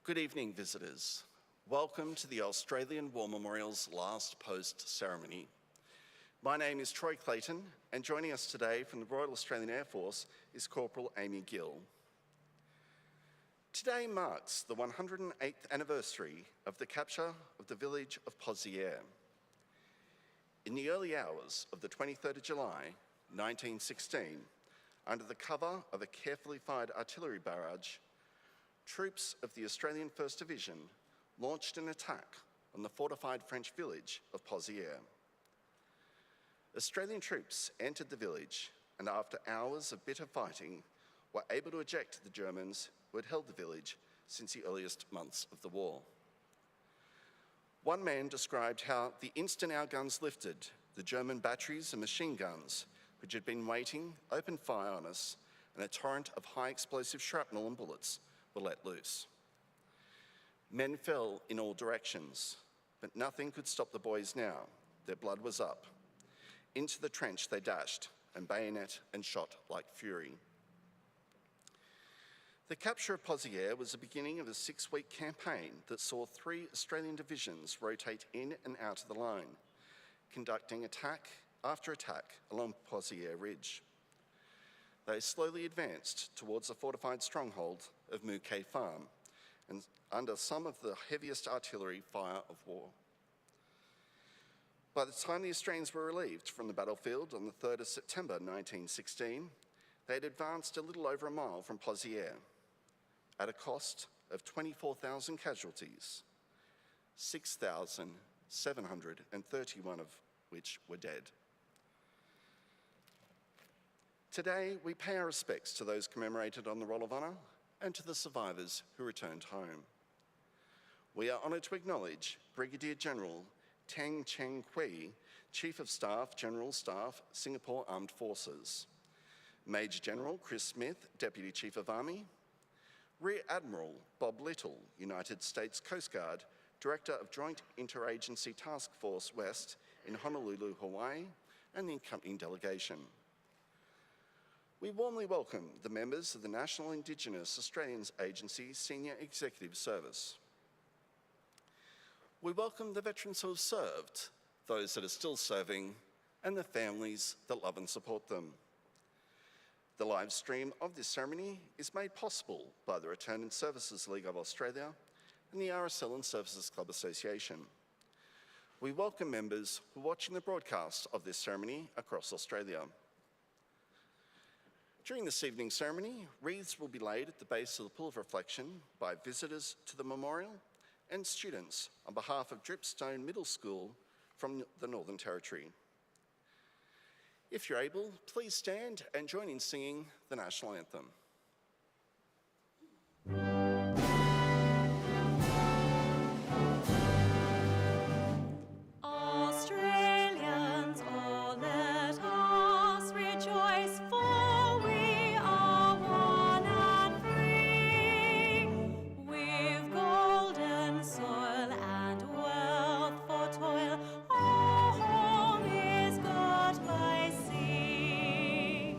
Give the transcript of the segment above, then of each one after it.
Good evening, visitors. Welcome to the Australian War Memorial's last post ceremony. My name is Troy Clayton, and joining us today from the Royal Australian Air Force is Corporal Amy Gill. Today marks the 108th anniversary of the capture of the village of Pozieres. In the early hours of the 23rd of July, 1916, under the cover of a carefully fired artillery barrage, troops of the Australian 1st Division launched an attack on the fortified French village of Pozieres. Australian troops entered the village and after hours of bitter fighting were able to eject the Germans who had held the village since the earliest months of the war. One man described how the instant our guns lifted, the German batteries and machine guns, which had been waiting, opened fire on us, and a torrent of high explosive shrapnel and bullets were let loose. Men fell in all directions, but nothing could stop the boys now. Their blood was up. Into the trench they dashed, and bayonet and shot like fury. The capture of Pozieres was the beginning of a 6-week campaign that saw 3 Australian divisions rotate in and out of the line, conducting attack after attack along Pozieres Ridge. They slowly advanced towards the fortified stronghold of Mouquet Farm and under some of the heaviest artillery fire of war. By the time the Australians were relieved from the battlefield on the 3rd of September 1916, they had advanced a little over a mile from Pozieres at a cost of 24,000 casualties, 6,731 of which were dead. Today, we pay our respects to those commemorated on the Roll of Honour and to the survivors who returned home. We are honoured to acknowledge Brigadier General Teng Cheng Hui, Chief of Staff, General Staff, Singapore Armed Forces, Major General Chris Smith, Deputy Chief of Army, Rear Admiral Bob Little, United States Coast Guard, Director of Joint Interagency Task Force West in Honolulu, Hawaii, and the accompanying delegation. We warmly welcome the members of the National Indigenous Australians Agency Senior Executive Service. We welcome the veterans who have served, those that are still serving, and the families that love and support them. The live stream of this ceremony is made possible by the Return and Services League of Australia and the RSL and Services Club Association. We welcome members who are watching the broadcast of this ceremony across Australia. During this evening's ceremony, wreaths will be laid at the base of the Pool of Reflection by visitors to the memorial and students on behalf of Dripstone Middle School from the Northern Territory. If you're able, please stand and join in singing the National Anthem. Australians, oh, let us rejoice, for we are one and free. We've golden soil and wealth for toil. Our home is God by sea.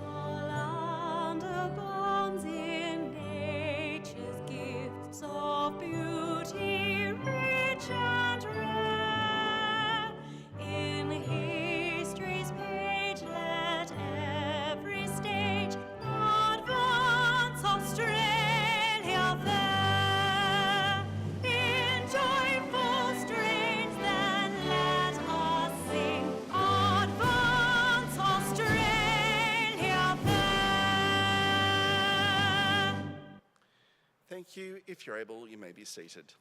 Our land abounds in nature's gifts of beauty, rich and rare. In history's page, let every stage advance Australia fair. In joyful strains, then let us sing, advance Australia fair. Thank you. If you're able, you may be seated.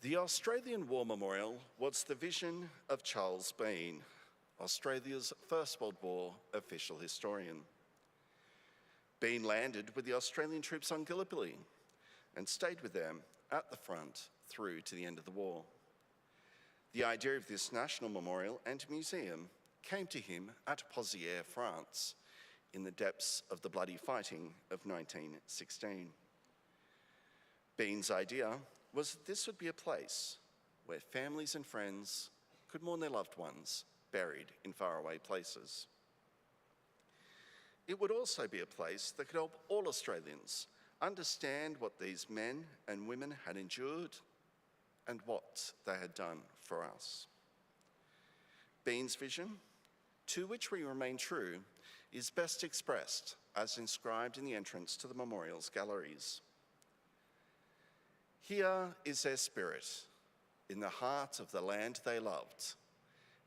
The Australian War Memorial was the vision of Charles Bean, Australia's First World War official historian. Bean landed with the Australian troops on Gallipoli and stayed with them at the front through to the end of the war. The idea of this national memorial and museum came to him at Pozieres, France, in the depths of the bloody fighting of 1916. Bean's idea was that this would be a place where families and friends could mourn their loved ones buried in faraway places. It would also be a place that could help all Australians understand what these men and women had endured and what they had done for us. Bean's vision, to which we remain true, is best expressed as inscribed in the entrance to the memorial's galleries. Here is their spirit, in the heart of the land they loved,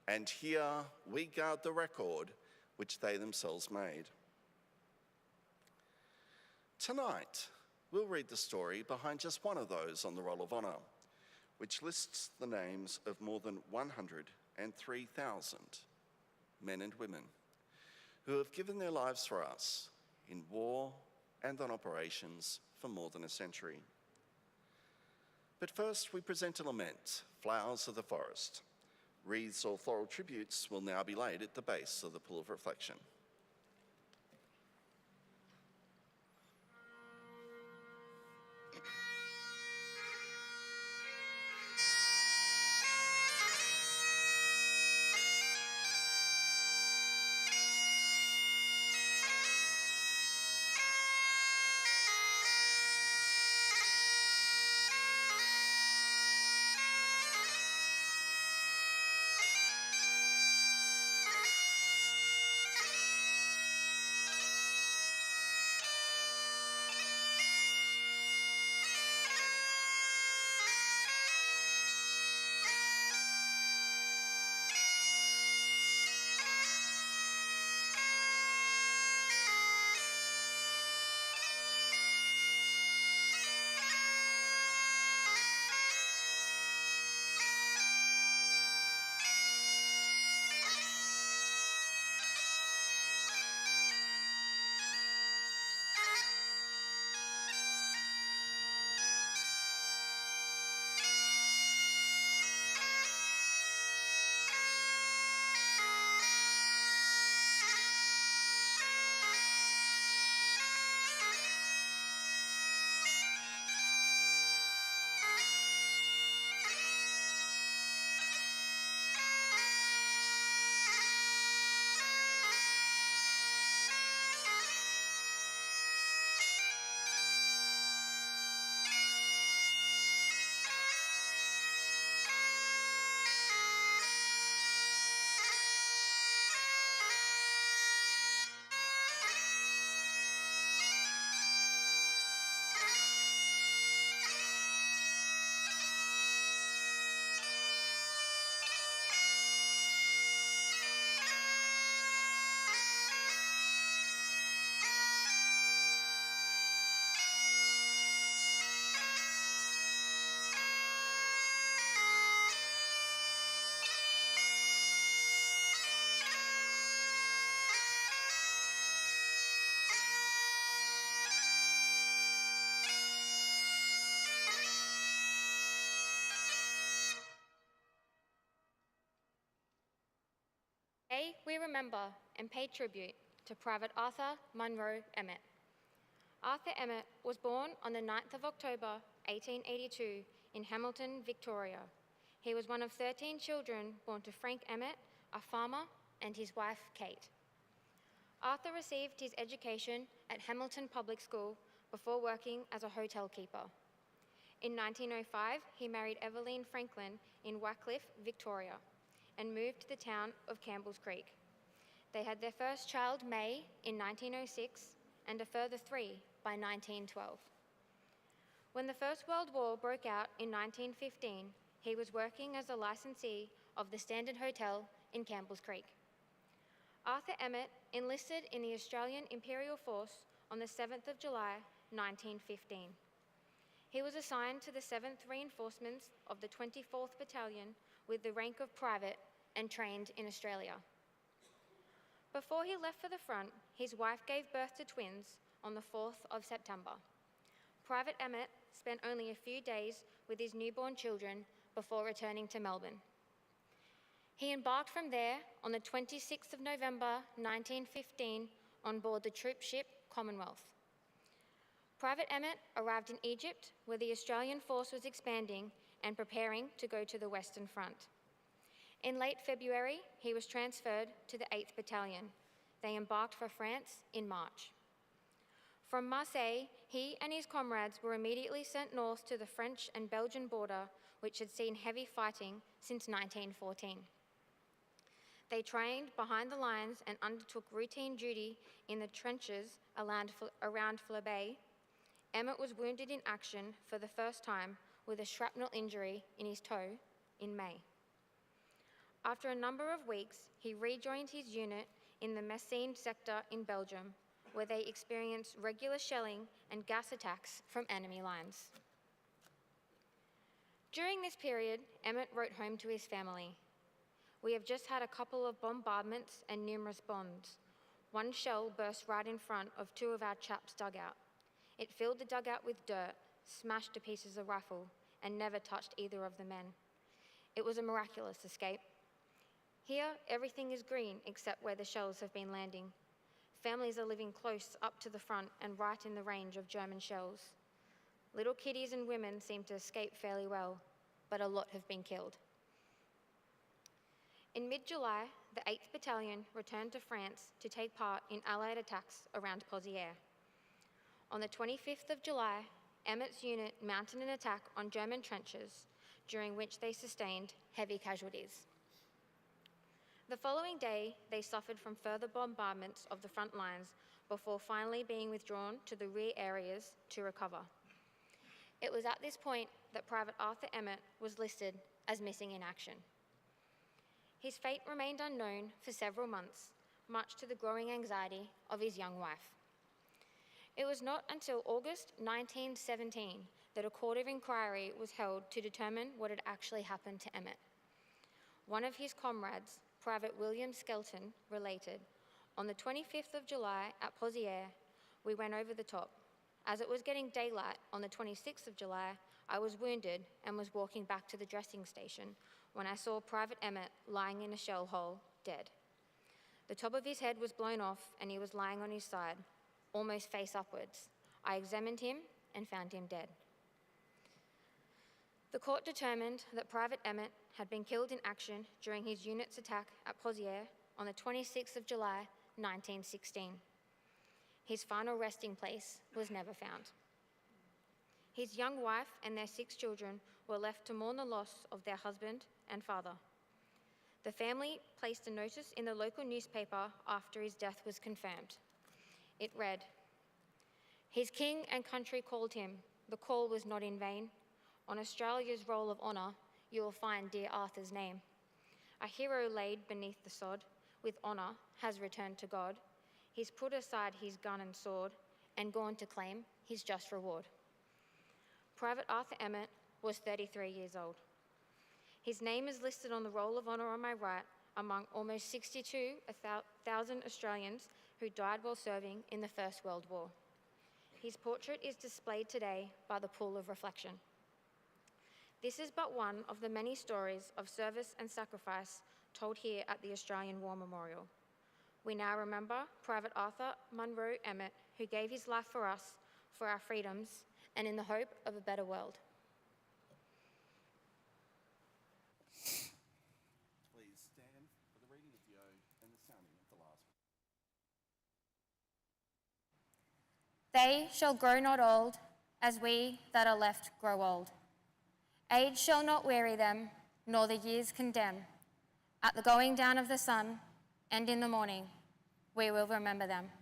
and here we guard the record which they themselves made. Tonight, we'll read the story behind just one of those on the Roll of Honour, which lists the names of more than 103,000 men and women who have given their lives for us in war and on operations for more than a century. But first, we present a lament, Flowers of the Forest. Wreaths or floral tributes will now be laid at the base of the Pool of Reflection. Today, we remember and pay tribute to Private Arthur Munro Emmett. Arthur Emmett was born on the 9th of October, 1882, in Hamilton, Victoria. He was one of 13 children born to Frank Emmett, a farmer, and his wife, Kate. Arthur received his education at Hamilton Public School before working as a hotel keeper. In 1905, he married Evelyn Franklin in Wycliffe, Victoria, and moved to the town of Campbell's Creek. They had their first child, May, in 1906, and a further 3 by 1912. When the First World War broke out in 1915, he was working as a licensee of the Standard Hotel in Campbell's Creek. Arthur Emmett enlisted in the Australian Imperial Force on the 7th of July, 1915. He was assigned to the 7th Reinforcements of the 24th Battalion with the rank of private and trained in Australia. Before he left for the front, his wife gave birth to twins on the 4th of September. Private Emmett spent only a few days with his newborn children before returning to Melbourne. He embarked from there on the 26th of November 1915 on board the troop ship Commonwealth. Private Emmett arrived in Egypt, where the Australian force was expanding and preparing to go to the Western Front. In late February, he was transferred to the 8th Battalion. They embarked for France in March. From Marseille, he and his comrades were immediately sent north to the French and Belgian border, which had seen heavy fighting since 1914. They trained behind the lines and undertook routine duty in the trenches around Flabé. Emmett was wounded in action for the first time with a shrapnel injury in his toe in May. After a number of weeks, he rejoined his unit in the Messines sector in Belgium, where they experienced regular shelling and gas attacks from enemy lines. During this period, Emmett wrote home to his family. "We have just had a couple of bombardments and numerous bombs. One shell burst right in front of two of our chaps' dugout. It filled the dugout with dirt, smashed to pieces the rifle, and never touched either of the men. It was a miraculous escape. Here, everything is green except where the shells have been landing. Families are living close up to the front and right in the range of German shells. Little kiddies and women seem to escape fairly well, but a lot have been killed." In mid-July, the 8th Battalion returned to France to take part in Allied attacks around Pozieres. On the 25th of July, Emmett's unit mounted an attack on German trenches, during which they sustained heavy casualties. The following day, they suffered from further bombardments of the front lines before finally being withdrawn to the rear areas to recover. It was at this point that Private Arthur Emmett was listed as missing in action. His fate remained unknown for several months, much to the growing anxiety of his young wife. It was not until August 1917 that a court of inquiry was held to determine what had actually happened to Emmett. One of his comrades, Private William Skelton, related, "On the 25th of July at Pozieres, we went over the top. As it was getting daylight on the 26th of July, I was wounded and was walking back to the dressing station when I saw Private Emmett lying in a shell hole, dead. The top of his head was blown off and he was lying on his side, almost face upwards. I examined him and found him dead." The court determined that Private Emmett had been killed in action during his unit's attack at Pozieres on the 26th of July, 1916. His final resting place was never found. His young wife and their 6 children were left to mourn the loss of their husband and father. The family placed a notice in the local newspaper after his death was confirmed. It read, "His king and country called him. The call was not in vain. On Australia's roll of honour, you will find dear Arthur's name. A hero laid beneath the sod, with honour has returned to God. He's put aside his gun and sword, and gone to claim his just reward." Private Arthur Emmett was 33 years old. His name is listed on the roll of honour on my right among almost 62,000 Australians who died while serving in the First World War. His portrait is displayed today by the Pool of Reflection. This is but one of the many stories of service and sacrifice told here at the Australian War Memorial. We now remember Private Arthur Munro Emmett, who gave his life for us, for our freedoms, and in the hope of a better world. Please stand for the reading of the ode and the sounding of the last. "They shall grow not old, as we that are left grow old. Age shall not weary them, nor the years condemn. At the going down of the sun, and in the morning, we will remember them."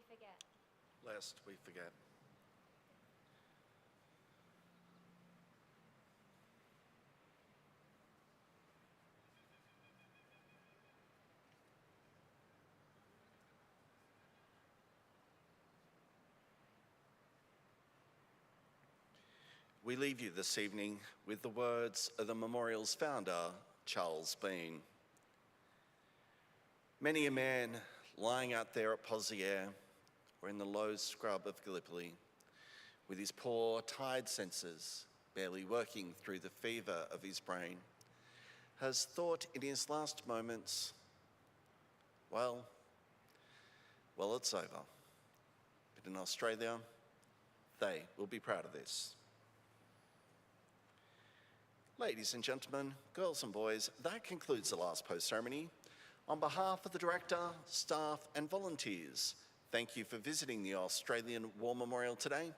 forget. Lest we forget. We leave you this evening with the words of the memorial's founder, Charles Bean. Many a man lying out there at Pozieres or in the low scrub of Gallipoli, with his poor, tired senses barely working through the fever of his brain, has thought in his last moments, well, it's over. But in Australia, they will be proud of this. Ladies and gentlemen, girls and boys, that concludes the last post ceremony. On behalf of the director, staff and volunteers, thank you for visiting the Australian War Memorial today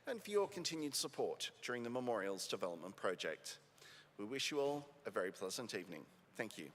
and for your continued support during the memorial's development project. We wish you all a very pleasant evening. Thank you.